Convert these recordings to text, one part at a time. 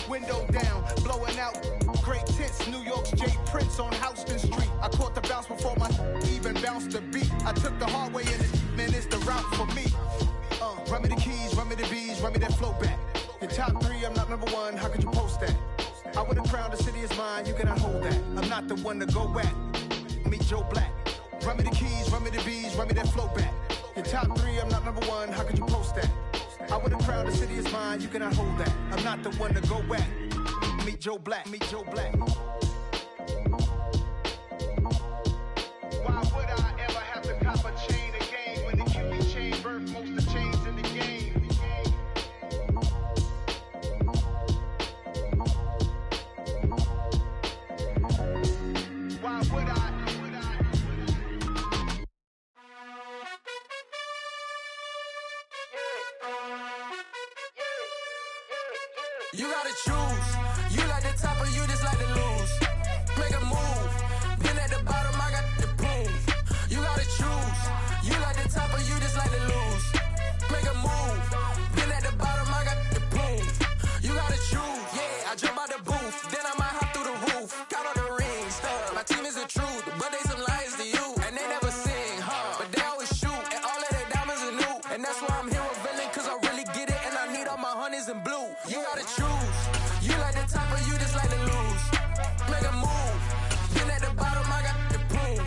window down, blowing out great tits. New York's J. Prince on Houston Street. I caught the bounce before my even bounced the beat. I took the hard way, and man, it's the route for me. Run me the keys, run me the bees, run me that flow back. Your top 3, I'm not number 1. How could you post that? I would have crowned, the city is mine. You cannot hold that. I'm not the one to go at. Meet Joe Black. Run me the keys, run me the bees, run me that flow back. Your top 3, I'm not number 1. How could you post that? I would have crowned, the city is mine. You cannot hold that. I'm not the one to go at. Meet Joe Black. Meet Joe Black. Why would I ever have to cop a chain again when the QB chain birthed most of the chains in the game? Why would I? You gotta choose. You like the top or you just like to lose. Make a move. Been at the bottom, I got the proof. You gotta choose. You like the top or you just like to lose. Make a move. Been at the bottom, I got the proof. You gotta choose. Yeah, I jump out the booth. Then I might hop through the roof. Count on the rings. My team is the truth, but they some liars to you. And they never sing, but they always shoot. And all of their diamonds are new. And that's why I'm here with villain, cause I really get it. And I need all my honeys in blue. You gotta choose. You like the top or you just like to lose. Make a move. Been at the bottom, I got the proof.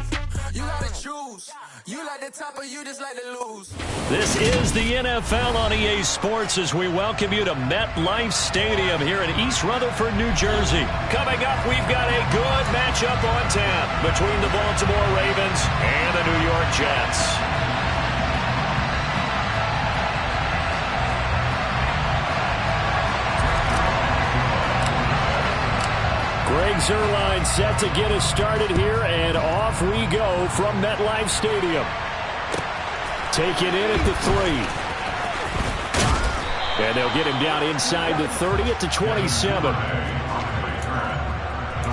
You gotta choose. You like the top or you just like to lose. This is the NFL on EA Sports as we welcome you to MetLife Stadium here in East Rutherford, New Jersey. Coming up, we've got a good matchup on tap between the Baltimore Ravens and the New York Jets. Greg Zuerlein set to get us started here, and off we go from MetLife Stadium. Take it in at the 3. And they'll get him down inside the 30 at the 27. The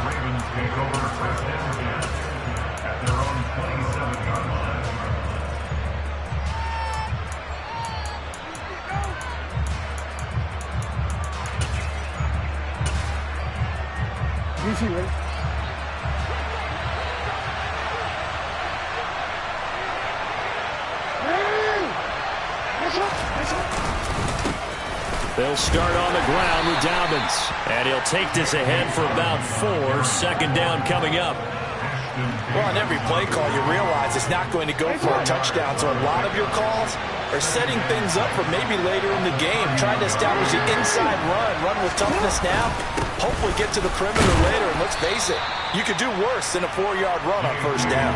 Ravens take over first and 10 at their own 27-yard line. Easy, right? They'll start on the ground with Dobbins. And he'll take this ahead for about 4. Second down coming up. Well, on every play call, you realize it's not going to go for a touchdown. So a lot of your calls are setting things up for maybe later in the game, trying to establish the inside run with toughness now. Hopefully get to the perimeter later, and let's face it, you could do worse than a 4-yard run on first down.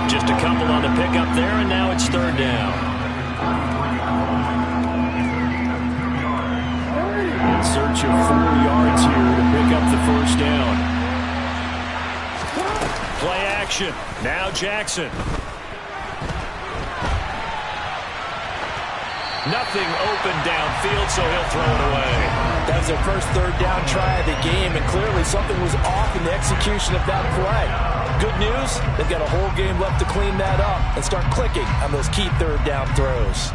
Just a couple on the pickup there, and now it's third down. In search of 4 yards here to pick up the first down. Play action. Now Jackson. Nothing open downfield, so he'll throw it away. That was their first third down try of the game, and clearly something was off in the execution of that play. Good news, they've got a whole game left to clean that up and start clicking on those key third down throws.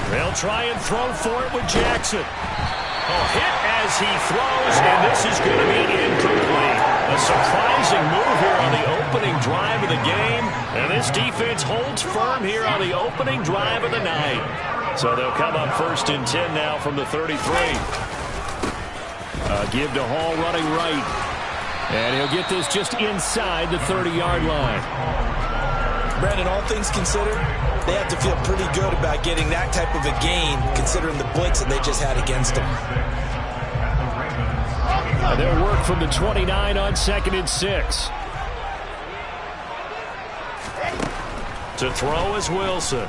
They'll try and throw for it with Jackson. Hit as he throws, and this is going to be incomplete. A surprising move here on the opening drive of the game, and this defense holds firm here on the opening drive of the night. So they'll come up first and 10 now from the 33. Give to Hall running right, and he'll get this just inside the 30-yard line. Brandon, all things considered, they have to feel pretty good about getting that type of a gain, considering the blitz that they just had against them. And they'll work from the 29 on 2nd and 6. To throw is Wilson.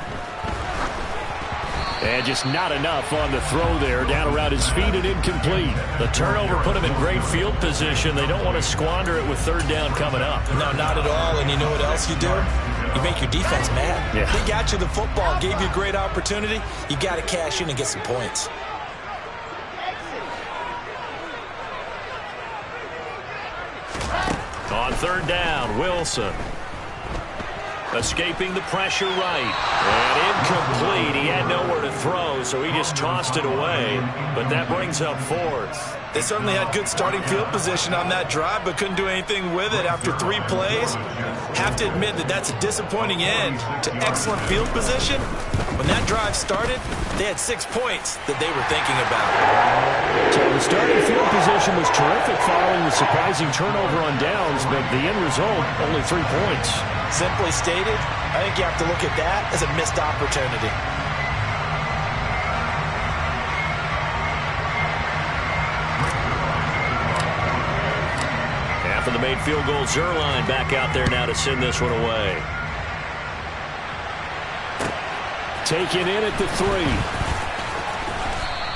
And just not enough on the throw there. Down around his feet and incomplete. The turnover put him in great field position. They don't want to squander it with third down coming up. No, not at all. And you know what else you do? You make your defense mad. Yeah. They got you the football, gave you a great opportunity. You got to cash in and get some points. On third down, Wilson. Escaping the pressure right. And incomplete. He had nowhere to throw, so he just tossed it away. But that brings up fourth. They certainly had good starting field position on that drive, but couldn't do anything with it after 3 plays. Have to admit that that's a disappointing end to excellent field position. When that drive started, they had 6 points that they were thinking about. So the starting field position was terrific following the surprising turnover on downs, but the end result, only 3 points. Simply stated, I think you have to look at that as a missed opportunity. After the made field goal, Zerline back out there now to send this one away. Taken in at the 3.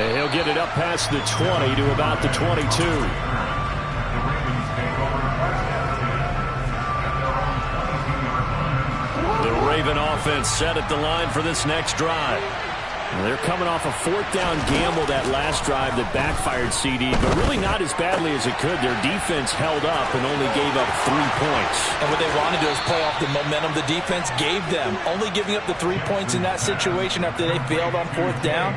And he'll get it up past the 20 to about the 22. The Raven offense set at the line for this next drive. They're coming off a 4th down gamble that last drive that backfired CD, but really not as badly as it could. Their defense held up and only gave up 3 points. And what they want to do is play off the momentum the defense gave them. Only giving up the 3 points in that situation after they failed on 4th down.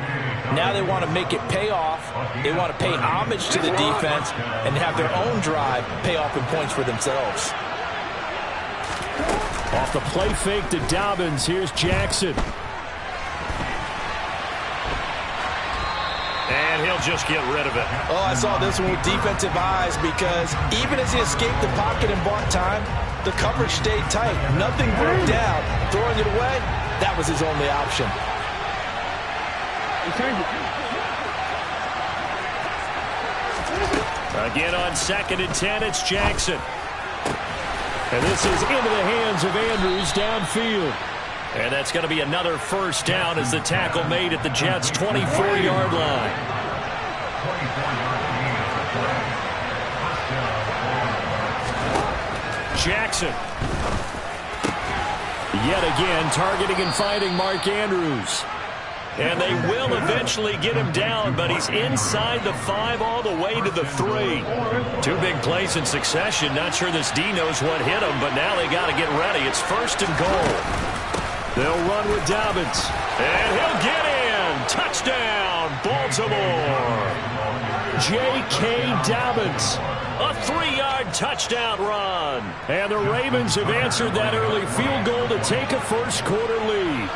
Now they want to make it pay off. They want to pay homage to the defense and have their own drive pay off in points for themselves. Off the play fake to Dobbins. Here's Jackson. And he'll just get rid of it. Oh, I saw this one with defensive eyes because even as he escaped the pocket and bought time, the coverage stayed tight. Nothing broke down. Throwing it away, that was his only option. Again on 2nd and 10, it's Jackson. And this is into the hands of Andrews downfield. And that's going to be another first down as the tackle made at the Jets' 24-yard line. Jackson. Yet again, targeting and finding Mark Andrews. And they will eventually get him down, but he's inside the 5 all the way to the 3. 2 big plays in succession. Not sure this D knows what hit him, but now they got to get ready. It's 1st and goal. They'll run with Dobbins. And he'll get in. Touchdown, Baltimore. J.K. Dobbins. A 3-yard touchdown run. And the Ravens have answered that early field goal to take a first-quarter lead.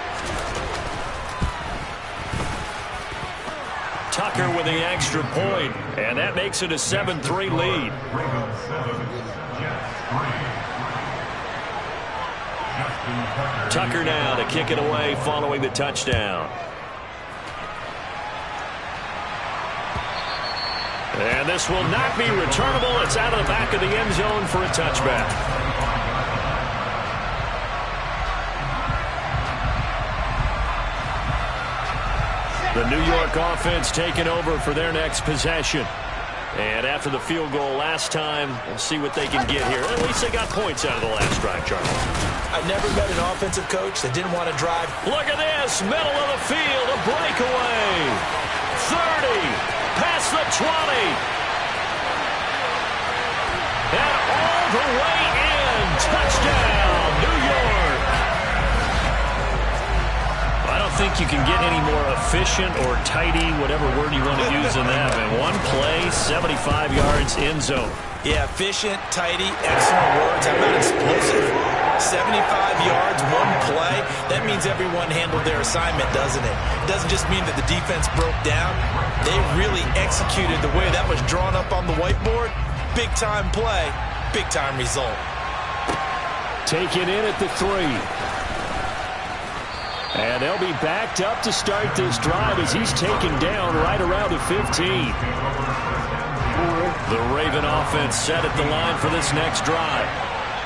Tucker with the extra point, and that makes it a 7-3 lead. Tucker now to kick it away following the touchdown. And this will not be returnable. It's out of the back of the end zone for a touchback. The New York offense taking over for their next possession. And after the field goal last time, we'll see what they can get here. At least they got points out of the last drive, Charles. I've never met an offensive coach that didn't want to drive. Look at this. Middle of the field. A breakaway. 30. Past the 20. And all the way in. Touchdown, New York. I don't think you can get any more efficient or tidy, whatever word you want to use in that. And 1 play, 75 yards, end zone. Yeah, efficient, tidy, excellent words. How about explosive? 75 yards, 1 play. That means everyone handled their assignment, doesn't it? It doesn't just mean that the defense broke down. They really executed the way that was drawn up on the whiteboard. Big-time play, big-time result. Taken in at the 3. And they'll be backed up to start this drive as he's taken down right around the 15. The Raven offense set at the line for this next drive.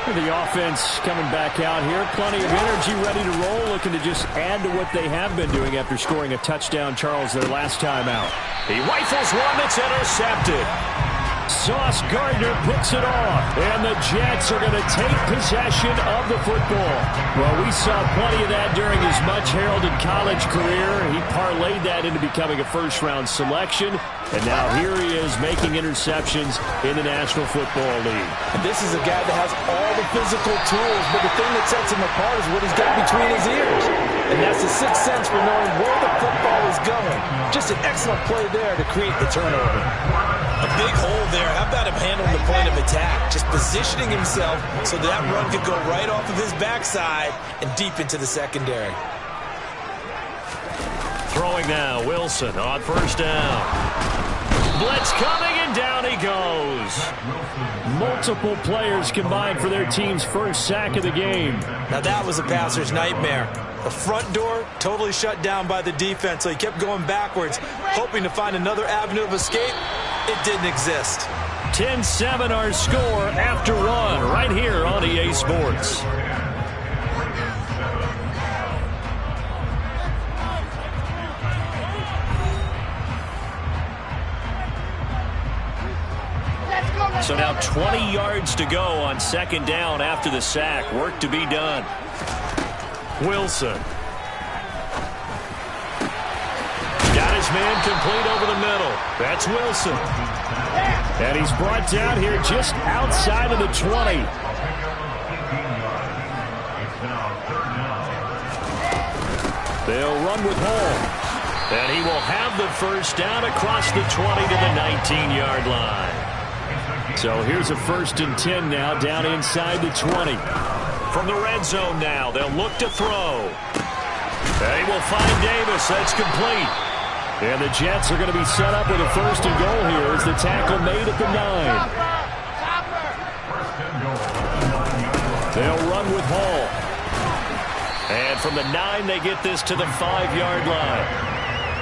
The offense coming back out here. Plenty of energy, ready to roll, looking to just add to what they have been doing after scoring a touchdown, Charles, their last time out. He rifles one that's intercepted. Sauce Gardner picks it off, and the Jets are going to take possession of the football. Well, we saw plenty of that during his much-heralded college career. He parlayed that into becoming a first-round selection, and now here he is making interceptions in the National Football League. And this is a guy that has all the physical tools, but the thing that sets him apart is what he's got between his ears. And that's the sixth sense for knowing where the football is going. Just an excellent play there to create the turnover. A big hole there. How about him handling the point of attack? Just positioning himself so that run could go right off of his backside and deep into the secondary. Throwing now, Wilson on first down. Blitz coming, and down he goes. Multiple players combined for their team's first sack of the game. Now that was a passer's nightmare. The front door totally shut down by the defense, so he kept going backwards, hoping to find another avenue of escape. It didn't exist. 10-7 our score after one right here on EA Sports. So now 20 yards to go on second down after the sack. Work to be done. Wilson. Got his man complete over the middle. That's Wilson. And he's brought down here just outside of the 20. They'll run with Hall. And he will have the first down across the 20 to the 19-yard line. So here's a 1st and 10 now down inside the 20. From the red zone now, they'll look to throw. They will find Davis. That's complete. And the Jets are going to be set up with a 1st and goal here as the tackle made at the 9. They'll run with Hall. And from the 9, they get this to the 5-yard line.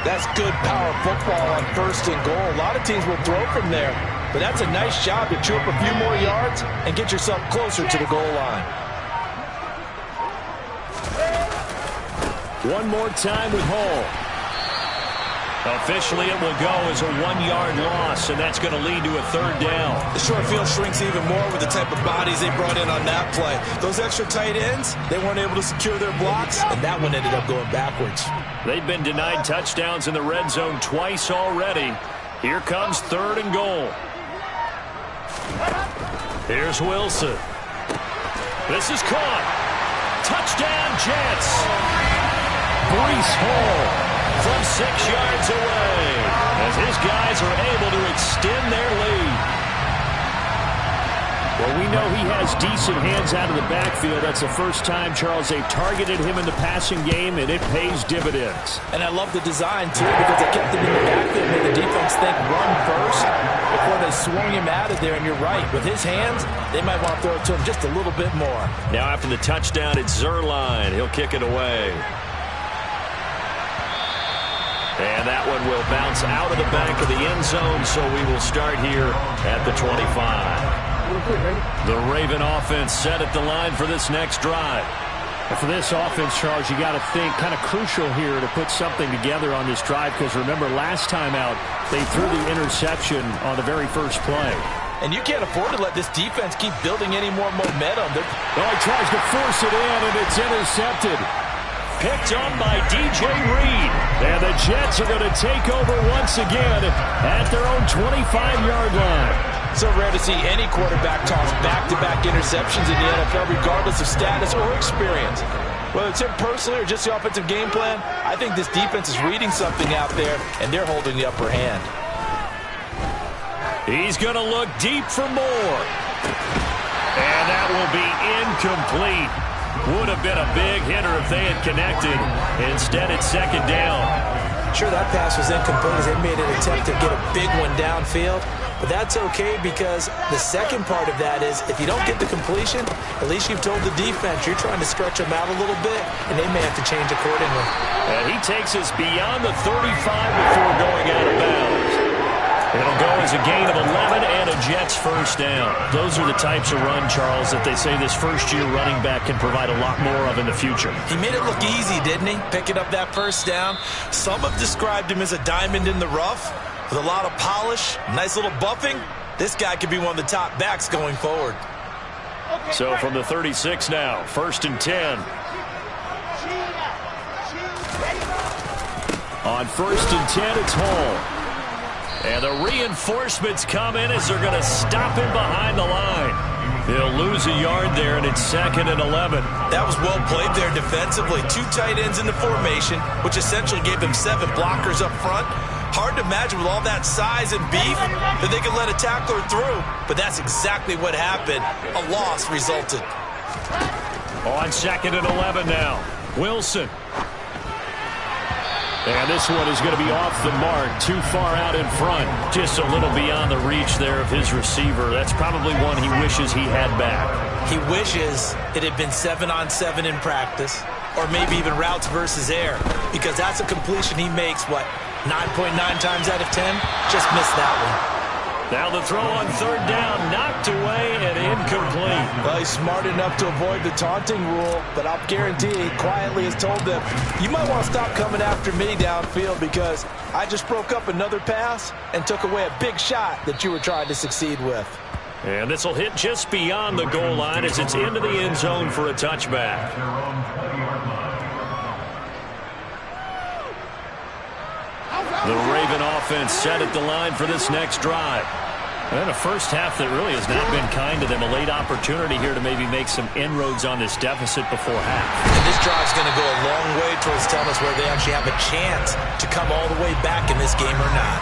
That's good power football on 1st and goal. A lot of teams will throw from there. But that's a nice job to chew up a few more yards and get yourself closer to the goal line. One more time with Hall. Officially, it will go as a 1-yard loss, and that's going to lead to a 3rd down. The short field shrinks even more with the type of bodies they brought in on that play. Those extra tight ends, they weren't able to secure their blocks, and that one ended up going backwards. They've been denied touchdowns in the red zone twice already. Here comes 3rd and goal. Here's Wilson. This is caught. Touchdown, Jets. Breece Hall from 6 yards away as his guys are able to extend their lead. Well, we know he has decent hands out of the backfield. That's the first time, Charles, they've targeted him in the passing game, and it pays dividends. And I love the design, too, because they kept him in the backfield, made the defense think run first before they swung him out of there. And you're right, with his hands, they might want to throw it to him just a little bit more. Now after the touchdown, it's Zuerlein. He'll kick it away. And that one will bounce out of the back of the end zone, so we will start here at the 25. The Raven offense set at the line for this next drive. And for this offense, Charles, you got to think kind of crucial here to put something together on this drive, because remember, last time out, they threw the interception on the very first play. And you can't afford to let this defense keep building any more momentum. Well, he tries to force it in, and it's intercepted. Picked on by DJ Reed. And the Jets are going to take over once again at their own 25-yard line. So rare to see any quarterback toss back-to-back interceptions in the NFL, regardless of status or experience. Whether it's him personally or just the offensive game plan, I think this defense is reading something out there, and they're holding the upper hand. He's going to look deep for more. And that will be incomplete. Would have been a big hitter if they had connected. Instead, it's 2nd down. Sure, that pass was incomplete as they made an attempt to get a big one downfield. But that's okay, because the second part of that is if you don't get the completion, at least you've told the defense you're trying to stretch them out a little bit, and they may have to change accordingly. And he takes us beyond the 35 before going out of bounds. It'll go as a gain of 11 and a Jets 1st down. Those are the types of run, Charles, that they say this first-year running back can provide a lot more of in the future. He made it look easy, didn't he? Picking up that 1st down. Some have described him as a diamond in the rough, with a lot of polish, nice little buffing. This guy could be one of the top backs going forward. So from the 36 now, 1st and 10. On 1st and 10, it's Hall. And the reinforcements come in as they're going to stop him behind the line. They'll lose a yard there, and it's 2nd and 11. That was well played there defensively. 2 tight ends in the formation, which essentially gave them 7 blockers up front. Hard to imagine with all that size and beef that they could let a tackler through. But that's exactly what happened. A loss resulted. On 2nd and 11 now, Wilson. And this one is going to be off the mark, too far out in front. Just a little beyond the reach there of his receiver. That's probably one he wishes he had back. He wishes it had been 7-on-7 in practice, or maybe even routes versus air, because that's a completion he makes, 9.9 times out of 10? Just missed that one. Now the throw on 3rd down, knocked away and incomplete. Well, he's smart enough to avoid the taunting rule, but I'll guarantee he quietly has told them, you might want to stop coming after me downfield because I just broke up another pass and took away a big shot that you were trying to succeed with. And this will hit just beyond the goal line as it's into the end zone for a touchback. The Raven offense set at the line for this next drive. And a first half that really has not been kind to them. A late opportunity here to maybe make some inroads on this deficit before half. And this drive's going to go a long way towards telling us where they actually have a chance to come all the way back in this game or not.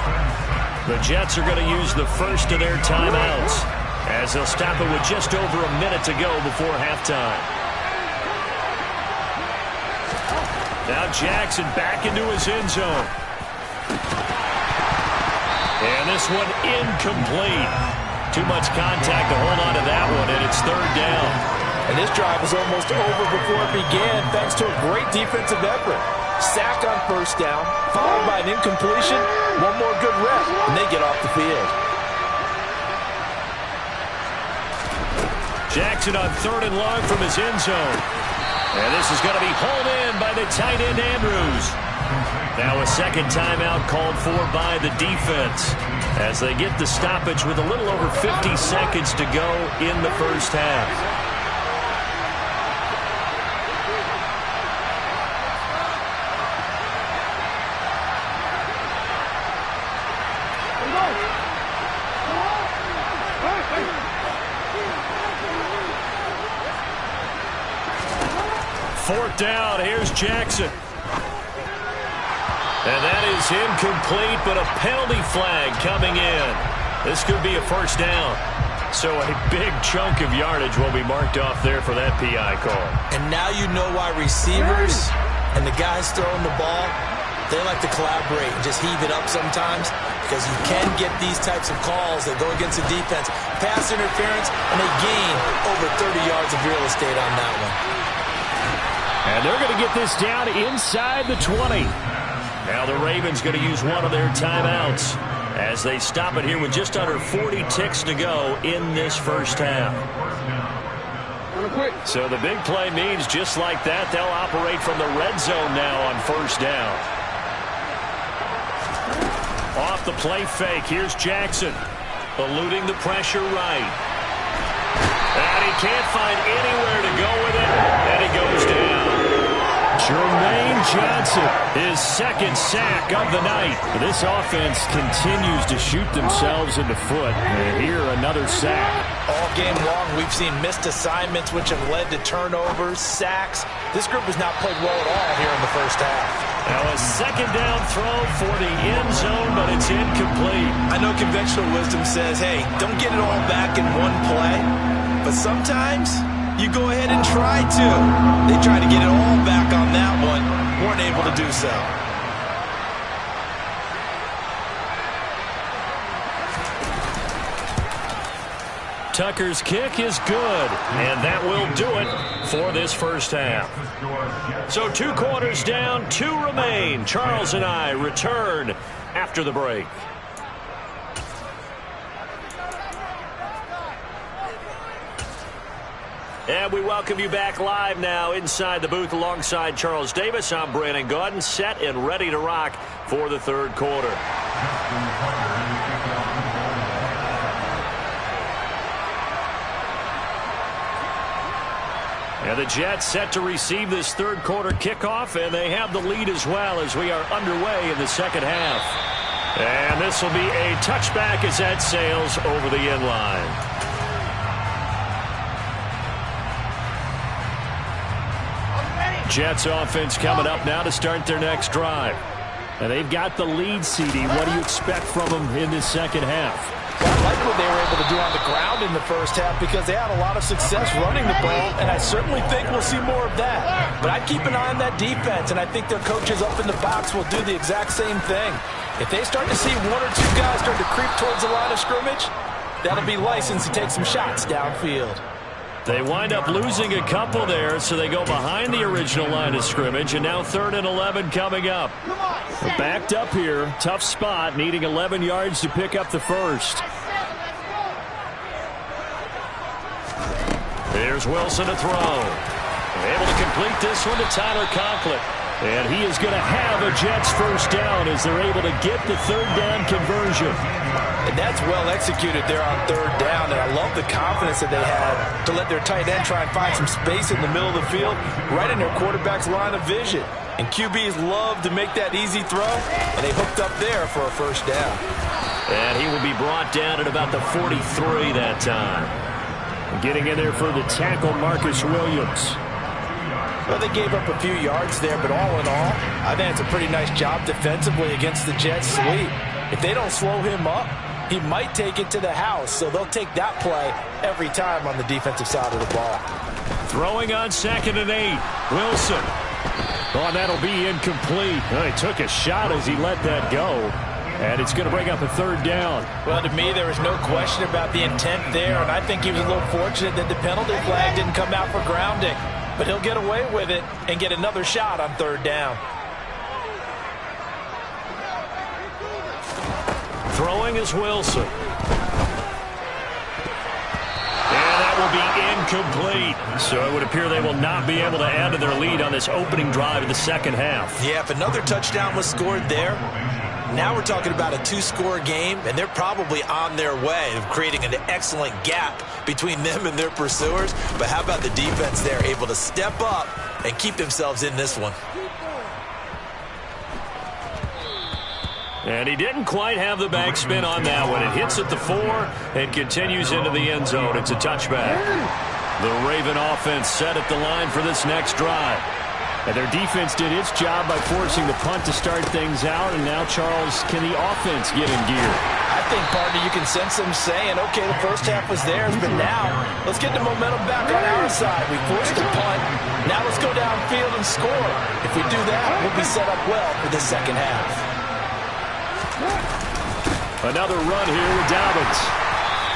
The Jets are going to use the first of their timeouts as they'll stop it with just over a minute to go before halftime. Now Jackson back into his end zone. And this one incomplete. Too much contact to hold on to that one, and it's 3rd down. And this drive was almost over before it began thanks to a great defensive effort. Sack on 1st down, followed by an incompletion, one more good rep, and they get off the field. Jackson on 3rd and long from his end zone. And this is going to be hauled in by the tight end Andrews. Now a second timeout called for by the defense as they get the stoppage with a little over 50 seconds to go in the first half. Fourth down, here's Jackson. And that is incomplete, but a penalty flag coming in. This could be a first down. So a big chunk of yardage will be marked off there for that PI call. And now you know why receivers and the guys throwing the ball, they like to collaborate and just heave it up sometimes, because you can get these types of calls that go against the defense. Pass interference, and they gain over 30 yards of real estate on that one. And they're going to get this down inside the 20. Now the Ravens going to use one of their timeouts as they stop it here with just under 40 ticks to go in this first half. So the big play means just like that, they'll operate from the red zone now on 1st down. Off the play fake, here's Jackson, eluding the pressure right. And he can't find anywhere to go with it, and he goes down. Jermaine Johnson, his 2nd sack of the night. This offense continues to shoot themselves in the foot. And here, another sack. All game long, we've seen missed assignments, which have led to turnovers, sacks. This group has not played well at all here in the first half. Now a 2nd down throw for the end zone, but it's incomplete. I know conventional wisdom says, hey, don't get it all back in one play. But sometimes you go ahead and try to. They tried to get it all back on that one. Weren't able to do so. Tucker's kick is good, and that will do it for this first half. So 2 quarters down, 2 remain. Charles and I return after the break. And we welcome you back live now inside the booth alongside Charles Davis. I'm Brandon God, set and ready to rock for the 3rd quarter. And the Jets set to receive this third quarter kickoff, and they have the lead as well as we are underway in the second half. And this will be a touchback as that sails over the end line. Jets offense coming up now to start their next drive. And they've got the lead, CD. What do you expect from them in this second half? Well, I like what they were able to do on the ground in the first half because they had a lot of success running the ball, and I certainly think we'll see more of that. But I'd keep an eye on that defense, and I think their coaches up in the box will do the exact same thing. If they start to see one or two guys start to creep towards the line of scrimmage, that'll be license to take some shots downfield. They wind up losing a couple there, so they go behind the original line of scrimmage, and now 3rd and 11 coming up. They're backed up here. Tough spot, needing 11 yards to pick up the first. Here's Wilson to throw. Able to complete this one to Tyler Conklin. And he is going to have a Jets first down as they're able to get the third down conversion. And that's well executed there on third down, and I love the confidence that they had to let their tight end try and find some space in the middle of the field, right in their quarterback's line of vision. And QBs love to make that easy throw, and they hooked up there for a first down. And he will be brought down at about the 43 that time. Getting in there for the tackle, Marcus Williams. Well, they gave up a few yards there, but all in all, I think it's a pretty nice job defensively against the Jets' sweep. If they don't slow him up, he might take it to the house, so they'll take that play every time on the defensive side of the ball. Throwing on 2nd and 8. Wilson. Oh, that'll be incomplete. He took a shot as he let that go. And it's going to bring up a third down. Well, to me, there was no question about the intent there, and I think he was a little fortunate that the penalty flag didn't come out for grounding. But he'll get away with it and get another shot on third down. Throwing is Wilson. And that will be incomplete. So it would appear they will not be able to add to their lead on this opening drive of the second half. Yeah, if another touchdown was scored there, now we're talking about a 2-score game, and they're probably on their way of creating an excellent gap between them and their pursuers. But how about the defense there, able to step up and keep themselves in this one? And he didn't quite have the backspin on that one. It hits at the 4 and continues into the end zone. It's a touchback. The Raven offense set at the line for this next drive. And their defense did its job by forcing the punt to start things out. And now, Charles, can the offense get in gear? I think, partner, you can sense them saying, okay, the first half was theirs, but now let's get the momentum back on our side. We forced the punt. Now let's go downfield and score. If we do that, we'll be set up well for the second half. Another run here with Dobbins.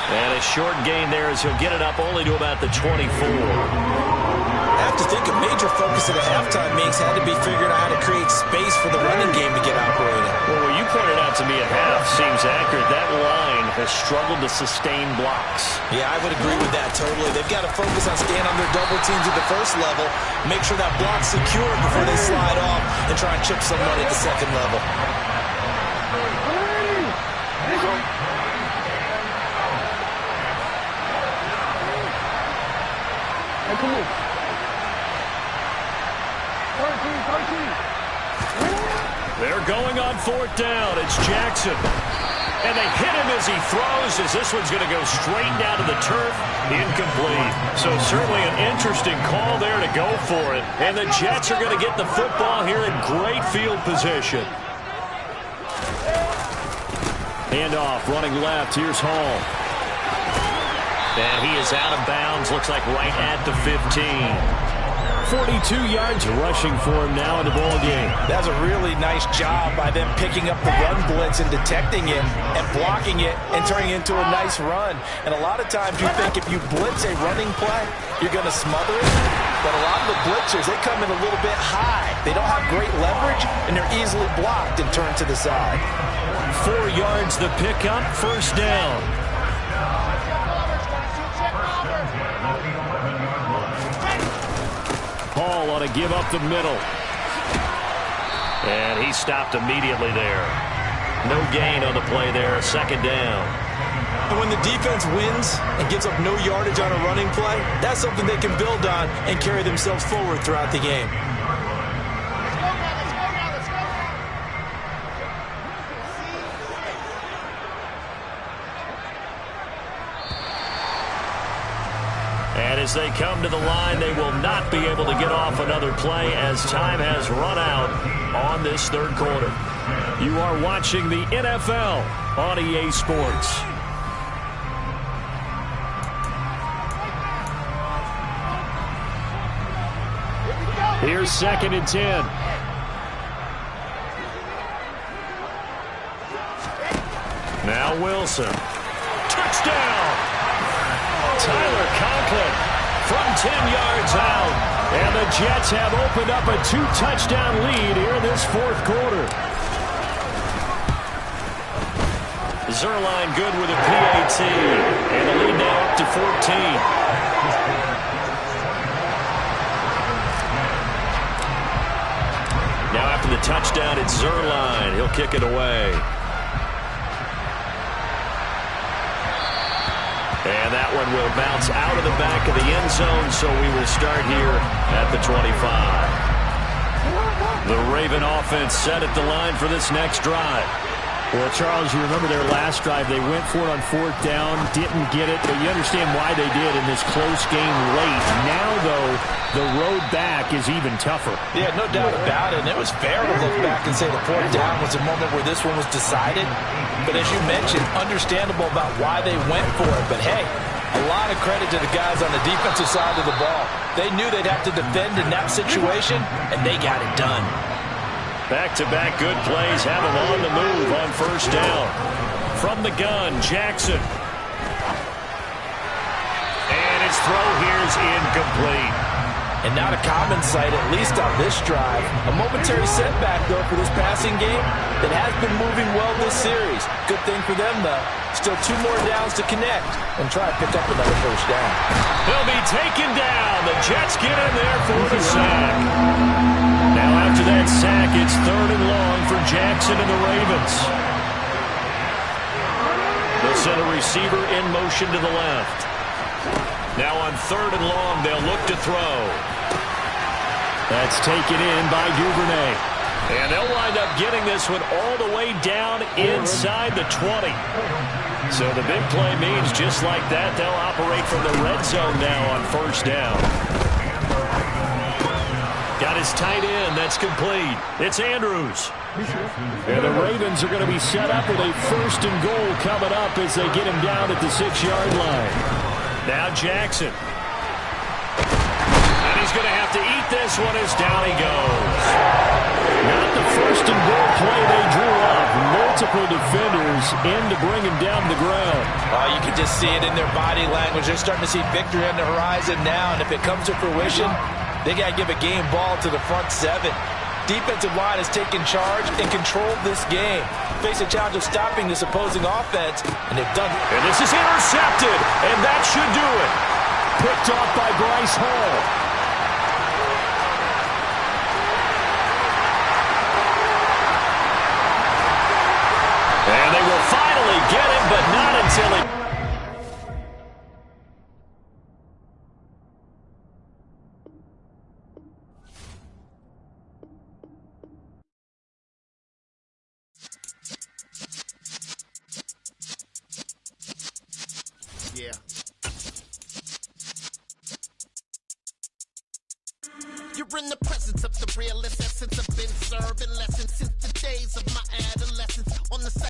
And a short gain there as he'll get it up only to about the 24. I have to think a major focus of the halftime meetings had to be figuring out how to create space for the running game to get operating. Well, what you pointed out to me at half seems accurate. That line has struggled to sustain blocks. Yeah, I would agree with that totally. They've got to focus on staying on their double teams at the first level, make sure that block's secured before they slide off and try and chip someone at the second level. They're going on 4th down. It's Jackson. And they hit him as he throws, as this one's going to go straight down to the turf. Incomplete. So certainly an interesting call there to go for it. And the Jets are going to get the football here in great field position. Handoff, running left. Here's Hall. And he is out of bounds. Looks like right at the 15. 42 yards rushing for him now in the ball game. That's a really nice job by them picking up the run blitz and detecting it and blocking it and turning it into a nice run. And a lot of times you think if you blitz a running play, you're going to smother it. But a lot of the blitzers, they come in a little bit high. They don't have great leverage, and they're easily blocked and turned to the side. 4 yards the pickup, first down. Hall on a give up the middle. And he stopped immediately there. No gain on the play there, second down. And when the defense wins and gives up no yardage on a running play, that's something they can build on and carry themselves forward throughout the game. And as they come to the line, they will not be able to get off another play as time has run out on this third quarter. You are watching the NFL on EA Sports. Here's 2nd and 10. Now Wilson. Touchdown! Tyler Conklin from 10 yards out. And the Jets have opened up a 2-touchdown lead here in this fourth quarter. Zerline good with a PAT. And the lead now up to 14. Now after the touchdown, it's Zerline. He'll kick it away. And that one will bounce out of the back of the end zone, so we will start here at the 25. The Raven offense set at the line for this next drive. Well, Charles, you remember their last drive. They went for it on 4th down, didn't get it, but you understand why they did in this close game late. Now, though, the road back is even tougher. Yeah, no doubt about it. And it was fair to look back and say the 4th down was a moment where this one was decided. But as you mentioned, understandable about why they went for it. But, hey, a lot of credit to the guys on the defensive side of the ball. They knew they'd have to defend in that situation, and they got it done. Back-to-back good plays have him on the move on 1st down. From the gun, Jackson. And his throw here is incomplete. And not a common sight, at least on this drive. A momentary setback, though, for this passing game that has been moving well this series. Good thing for them, though. Still 2 more downs to connect and try to pick up another 1st down. He'll be taken down. The Jets get in there for the sack. Now after that sack, it's 3rd and long for Jackson and the Ravens. They'll send a receiver in motion to the left. Now on 3rd and long, they'll look to throw. That's taken in by Duvernay. And they'll wind up getting this one all the way down inside the 20. So the big play means just like that, they'll operate from the red zone now on 1st down. Got his tight end. That's complete. It's Andrews. And the Ravens are going to be set up with a 1st and goal coming up as they get him down at the 6-yard line. Now Jackson. And he's going to have to eat this one as down he goes. Not the 1st and goal play they drew up. Multiple defenders in to bring him down to the ground. You can just see it in their body language. They're starting to see victory on the horizon now, and if it comes to fruition, they got to give a game ball to the front 7. Defensive line has taken charge and controlled this game. Face a challenge of stopping this opposing offense, and they've done it. And this is intercepted, and that should do it. Picked off by Bryce Hall. And they will finally get him, but not until he... Yeah. You're in the presence of the realest essence. I've been serving lessons since the days of my adolescence. On the